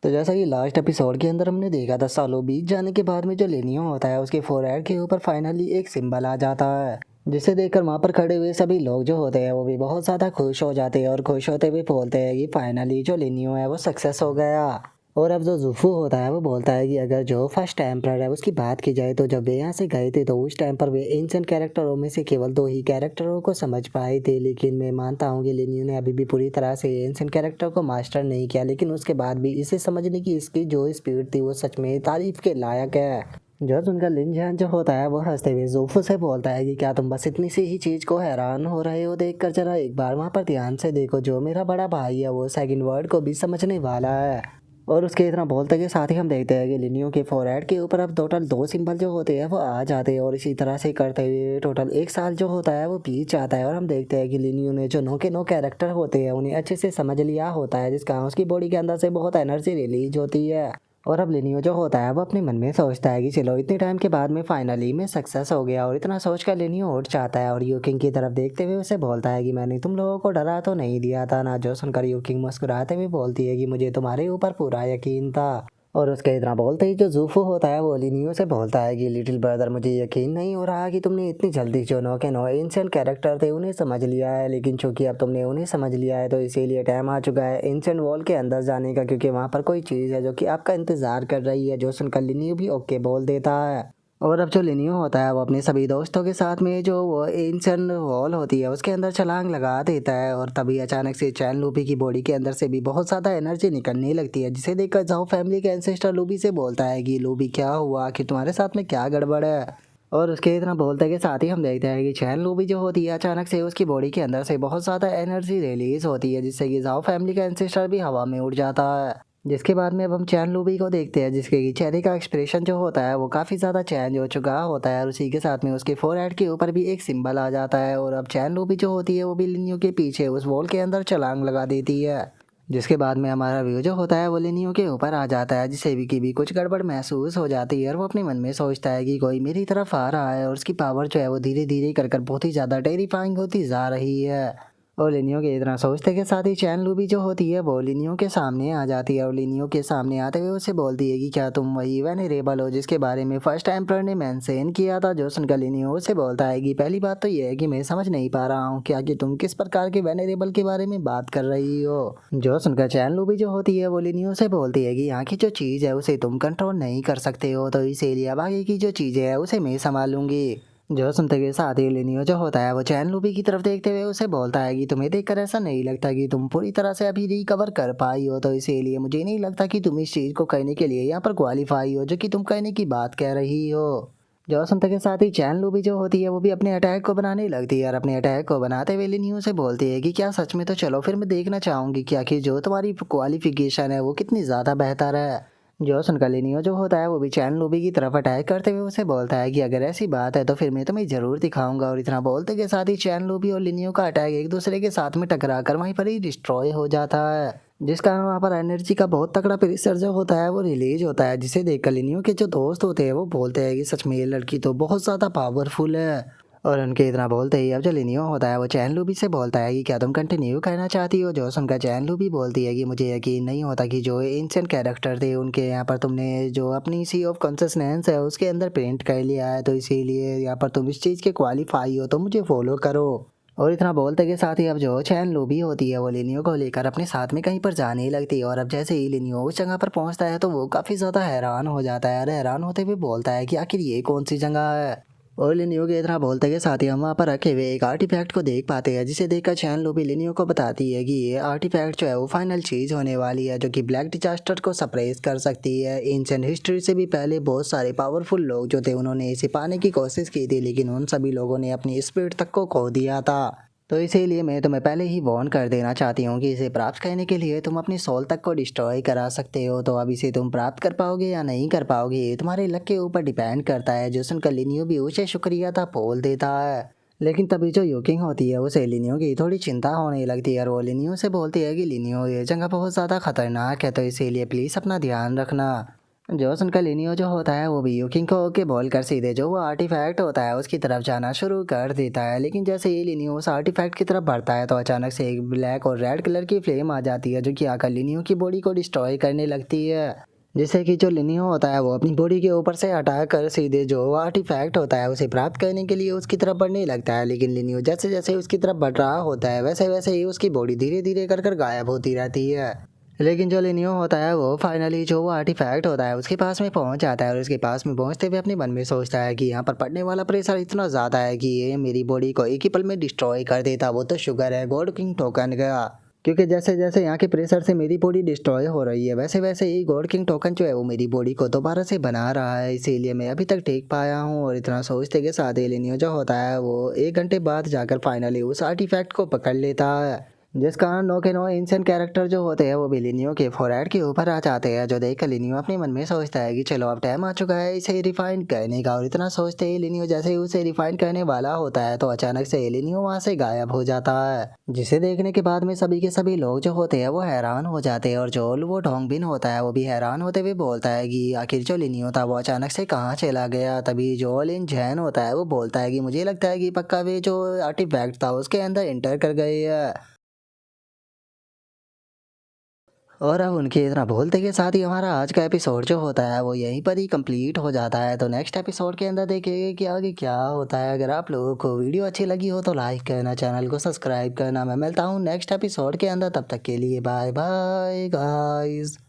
तो जैसा कि लास्ट एपिसोड के अंदर हमने देखा था, सालों बीत जाने के बाद में जो लेनियो होता है उसके फोरहेड के ऊपर फाइनली एक सिंबल आ जाता है, जिसे देखकर वहां पर खड़े हुए सभी लोग जो होते हैं वो भी बहुत ज्यादा खुश हो जाते हैं और खुश होते हुए बोलते हैं कि फाइनली जो लेनियो है वो सक्सेस हो गया। और अब जो जुफू होता है वो बोलता है कि अगर जो फर्स्ट एम्परर है उसकी बात की जाए तो जब वे यहाँ से गए थे तो उस टाइम पर वे एंशिएंट कैरेक्टरों में से केवल दो ही कैरेक्टरों को समझ पाए थे, लेकिन मैं मानता हूँ कि लिनियो ने अभी भी पूरी तरह से एंशिएंट कैरेक्टर को मास्टर नहीं किया, लेकिन उसके बाद भी इसे समझने की इसकी जो स्पीड थी वो सच में तारीफ के लायक है। जो उनका लिन जो होता है वो हंसते हुए जोफू से बोलता है कि क्या तुम बस इतनी सी ही चीज को हैरान हो रहे हो देखकर, जरा एक बार वहां पर ध्यान से देखो, जो मेरा बड़ा भाई है वो सेकंड वर्ड को भी समझने वाला है। और उसके इतना बोलते के साथ ही हम देखते हैं कि लिनियो के फोरहेड के ऊपर अब टोटल दो सिंबल जो होते हैं वो आ जाते हैं, और इसी तरह से करते हुए टोटल एक साल जो होता है वो बीत जाता है। और हम देखते हैं कि लिनियो ने जो नो के नो कैरेक्टर होते हैं उन्हें अच्छे से समझ लिया होता है, जिसका उसकी बॉडी के अंदर से बहुत एनर्जी रिलीज होती है। और अब लिनियो जो होता है वो अपने मन में सोचता है कि चलो इतने टाइम के बाद में फाइनली मैं सक्सेस हो गया, और इतना सोच कर लिनियो उठ जाता है और यूकिंग की तरफ देखते हुए उसे बोलता है कि मैंने तुम लोगों को डरा तो नहीं दिया था ना। जो सुनकर यूकिंग मुस्कुराते हुए बोलती है कि मुझे तुम्हारे ऊपर पूरा यकीन था। और उसके इतना बोलते ही जो जूफो होता है वो लिनियो से बोलता है कि लिटिल ब्रदर, मुझे यकीन नहीं हो रहा कि तुमने इतनी जल्दी जो नो के नो एंशिएंट कैरेक्टर थे उन्हें समझ लिया है, लेकिन चूंकि अब तुमने उन्हें समझ लिया है तो इसीलिए टाइम आ चुका है एंशिएंट वॉल के अंदर जाने का, क्योंकि वहाँ पर कोई चीज़ है जो कि आपका इंतजार कर रही है। जो सुनकर लिनियो भी ओके बोल देता है। और अब जो लिनियो होता है वो अपने सभी दोस्तों के साथ में जो वो एंशिएंट वॉल होती है उसके अंदर छलांग लगा देता है, और तभी अचानक से चैन लूबी की बॉडी के अंदर से भी बहुत ज़्यादा एनर्जी निकलने लगती है, जिसे देखकर जाओ फैमिली के एंसेस्टर लूबी से बोलता है कि लूबी क्या हुआ, कि तुम्हारे साथ में क्या गड़बड़ है। और उसके इतना बोलते के साथ ही हम देखते हैं कि चैन लूबी जो होती है अचानक से उसकी बॉडी के अंदर से बहुत ज़्यादा एनर्जी रिलीज होती है, जिससे कि जाओ फैमिली का एंसेस्टर भी हवा में उड़ जाता है। जिसके बाद में अब हम चैन लूबी को देखते हैं, जिसके कि चेहरे का एक्सप्रेशन जो होता है वो काफ़ी ज़्यादा चेंज हो चुका होता है, और उसी के साथ में उसके फोरहेड के ऊपर भी एक सिंबल आ जाता है। और अब चैन लूबी जो होती है वो भी लिनियो के पीछे उस वॉल के अंदर छलांग लगा देती है। जिसके बाद में हमारा व्यू जो होता है वो लिनियो के ऊपर आ जाता है, जिसे भी की भी कुछ गड़बड़ महसूस हो जाती है, और वो अपने मन में सोचता है कि कोई मेरी तरफ आ रहा है, और उसकी पावर जो है वो धीरे धीरे कर कर बहुत ही ज़्यादा टेरिफाइंग होती जा रही है। और लिनियो के इतना सोचते के साथ ही चैन लूबी जो होती है वो लिनियो के सामने आ जाती है, और लिनियो के सामने आते हुए उसे बोलती है कि क्या तुम वही वेनेरेबल हो जिसके बारे में फर्स्ट एम्परर ने मेंशन किया था। जो सुनकर लिनियो उसे बोलता है कि पहली बात तो यह है कि मैं समझ नहीं पा रहा हूँ क्या कि तुम किस प्रकार के वेनेरेबल के बारे में बात कर रही हो। जो सुनकर चैन लूबी जो होती है वो लिनियो से बोलती है कि यहाँ की जो चीज़ है उसे तुम कंट्रोल नहीं कर सकते हो, तो इसीलिए अब आगे की जो चीज़ें है उसे मैं संभालूंगी। जो सुनते के साथ ही लिनियो जो होता है वो चैन लूबी की तरफ देखते हुए उसे बोलता है कि तुम्हें देखकर ऐसा नहीं लगता कि तुम पूरी तरह से अभी रिकवर कर पाई हो, तो इसीलिए मुझे नहीं लगता कि तुम इस चीज़ को कहने के लिए यहाँ पर क्वालिफाई हो जो कि तुम कहने की बात कह रही हो। जो सुनते के साथ ही चैन लूबी जो होती है वो भी अपने अटैक को बनाने लगती है, और अपने अटैक को बनाते हुए लिनियो से बोलती है कि क्या सच में, तो चलो फिर मैं देखना चाहूंगी क्या कि जो तुम्हारी क्वालिफिकेशन है वो कितनी ज़्यादा बेहतर है। जो सुनकर लिनियो जो होता है वो भी चैन लूबी की तरफ अटैक करते हुए उसे बोलता है कि अगर ऐसी बात है तो फिर मैं तुम्हें जरूर दिखाऊंगा। और इतना बोलते के साथ ही चैन लूबी और लिनियो का अटैक एक दूसरे के साथ में टकरा कर वहीं पर ही डिस्ट्रॉय हो जाता है, जिस कारण वहाँ पर एनर्जी का बहुत तगड़ा प्रेशर जो होता है वो रिलीज होता है, जिसे देखकर लिनियो के जो दोस्त होते हैं वो बोलते हैं कि सच में ये लड़की तो बहुत ज़्यादा पावरफुल है। और उनके इतना बोलते ही अब जो लिनियो होता है वो चैन लूबी से बोलता है कि क्या तुम कंटिन्यू करना चाहती हो। जो सुनकर चैन लूबी बोलती है कि मुझे यकीन नहीं होता कि जो एंशिएंट कैरेक्टर थे उनके यहाँ पर तुमने जो अपनी सी ऑफ कॉन्शसनेस है उसके अंदर पेंट कर लिया है, तो इसीलिए यहाँ पर तुम इस चीज़ के क्वालिफाई हो, तो मुझे फॉलो करो। और इतना बोलते के साथ ही अब जो चैन लूबी होती है वो लिनियो को लेकर अपने साथ में कहीं पर जाने लगती है, और अब जैसे ही लिनियो उस जगह पर पहुंचता है तो वो काफ़ी ज़्यादा हैरान हो जाता है, और हैरान होते हुए बोलता है कि आखिर ये कौन सी जगह है। और लिनियो के इतना बोलते के साथ ही हम वहाँ पर रखे हुए एक आर्टिफैक्ट को देख पाते हैं, जिसे देखकर चैन लूबी लिनियो को बताती है कि ये आर्टिफैक्ट जो है वो फाइनल चीज़ होने वाली है जो कि ब्लैक डिजास्टर को सप्रेस कर सकती है। एंशिएंट हिस्ट्री से भी पहले बहुत सारे पावरफुल लोग जो थे उन्होंने इसे पाने की कोशिश की थी, लेकिन उन सभी लोगों ने अपनी स्पिरिट तक को खो दिया था। तो इसीलिए मैं तुम्हें पहले ही वार्न कर देना चाहती हूँ कि इसे प्राप्त करने के लिए तुम अपनी सोल तक को डिस्ट्रॉय करा सकते हो, तो अब इसे तुम प्राप्त कर पाओगे या नहीं कर पाओगे ये तुम्हारे लक के ऊपर डिपेंड करता है। जो सुनकर लिनियो भी उसे शुक्रिया था बोल देता है, लेकिन तभी जो यूकिंग होती है उसे लिनियो की थोड़ी चिंता होने लगती है, और वो लिनियो से बोलती है कि लिनियो ये जगह बहुत ज़्यादा खतरनाक है, तो इसीलिए प्लीज़ अपना ध्यान रखना। जो सुनकर लिनियो जो होता है वो भी यूकिंग को ओके बोल कर सीधे जो वो आर्टिफैक्ट होता है उसकी तरफ जाना शुरू कर देता है। लेकिन जैसे ही लिनियो उस आर्टिफैक्ट की तरफ बढ़ता है तो अचानक से एक ब्लैक और रेड कलर की फ्लेम आ जाती है जो कि आकर लिनियो की बॉडी को डिस्ट्रॉय करने लगती है। जिससे कि जो लिनियो होता है वो अपनी बॉडी के ऊपर से हटा कर सीधे जो आर्टिफैक्ट होता है उसे प्राप्त करने के लिए उसकी तरफ बढ़ने लगता है। लेकिन लिनियो जैसे जैसे उसकी तरफ बढ़ रहा होता है वैसे वैसे ही उसकी बॉडी धीरे धीरे कर कर गायब होती रहती है। लेकिन जो लिनियो होता है वो फाइनली जो वो आर्टिफैक्ट होता है उसके पास में पहुंच जाता है और उसके पास में पहुंचते हुए अपने मन में सोचता है कि यहाँ पर पड़ने वाला प्रेशर इतना ज़्यादा है कि ये मेरी बॉडी को एक ही पल में डिस्ट्रॉय कर देता। वो तो शुगर है गॉड किंग टोकन का, क्योंकि जैसे जैसे यहाँ के प्रेशर से मेरी बॉडी डिस्ट्रॉय हो रही है वैसे वैसे ही गॉड किंग टोकन जो है वो मेरी बॉडी को दोबारा से बना रहा है, इसीलिए मैं अभी तक टेक पाया हूँ। और इतना सोचते के साथ ही लिनियो जो होता है वो 1 घंटे बाद जाकर फाइनली उस आर्टिफैक्ट को पकड़ लेता है। जिस कारण नो के नो इंसान कैरेक्टर जो होते हैं वो भी लिनियो के फोरहेड के ऊपर आ जाते हैं, जो देखकर लिनियो अपने मन में सोचता है कि चलो अब टाइम आ चुका है इसे रिफाइन करने का। और इतना सोचते ही लिनियो जैसे ही उसे रिफाइन करने वाला होता है तो अचानक से लिनियो वहाँ से गायब हो जाता है, जिसे देखने के बाद में सभी के सभी लोग जो होते हैं वो हैरान हो जाते हैं। और जो वो डोंगबिन होता है वो भी हैरान होते हुए बोलता है कि आखिर जो लिनियो था वो अचानक से कहाँ चला गया। तभी जो लिन जैन होता है वो बोलता है कि मुझे लगता है कि पक्का वे जो आर्टिफैक्ट था उसके अंदर इंटर कर गए है। और अब उनके इतना बोलते के साथ ही हमारा आज का एपिसोड जो होता है वो यहीं पर ही कंप्लीट हो जाता है। तो नेक्स्ट एपिसोड के अंदर देखेंगे कि आगे क्या होता है। अगर आप लोगों को वीडियो अच्छी लगी हो तो लाइक करना, चैनल को सब्सक्राइब करना। मैं मिलता हूँ नेक्स्ट एपिसोड के अंदर, तब तक के लिए बाय बाय गाइस।